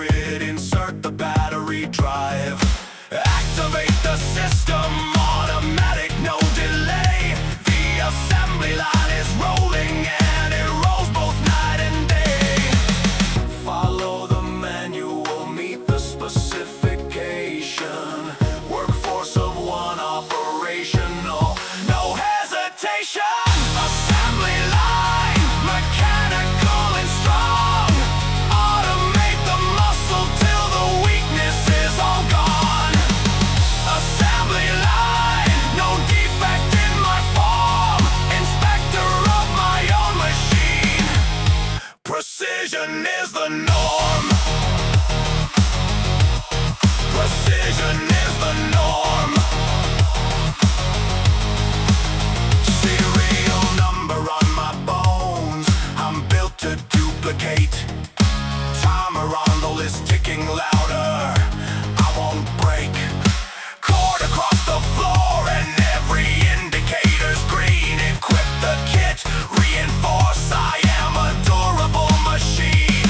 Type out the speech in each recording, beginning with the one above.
grid, insert the battery drive. Activate the system, automatic, no delay. The assembly line is rolling and it rolls both night and day. Follow the manual, meet the specification. Workforce of one operational, no hesitation. Assembly line, mechanical and strong. Automate the muscle till the weakness is all gone. Assembly line, no defect in my form. Inspector of my own machine. Precision is the norm. Precision is the norm. Serial number on my bones, I'm built to duplicate. Timer on the list ticking louder, I won't break. Cord across the floor and every indicator's green. Equip the kit, reinforce, I am a durable machine.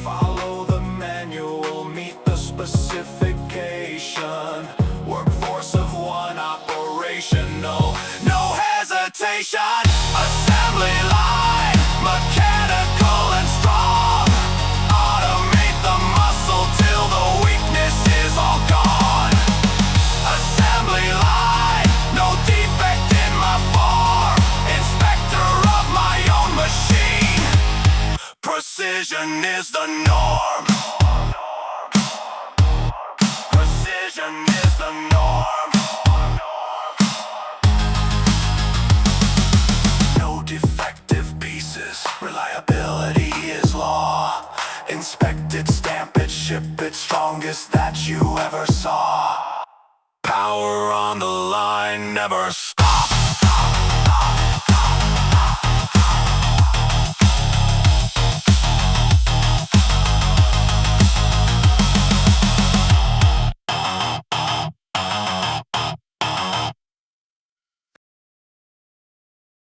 Follow the manual, meet the specification. Workforce of one operational, no hesitation. Assembly line, mechanical and strong. Automate the muscle till the weakness is all gone. Assembly line, no defect in my form. Inspector of my own machine. Precision is the norm. Precision is the norm. No defective pieces, reliability is law. Inspect it, stamp it, ship it, strongest that you ever saw. Power on the line, never stop.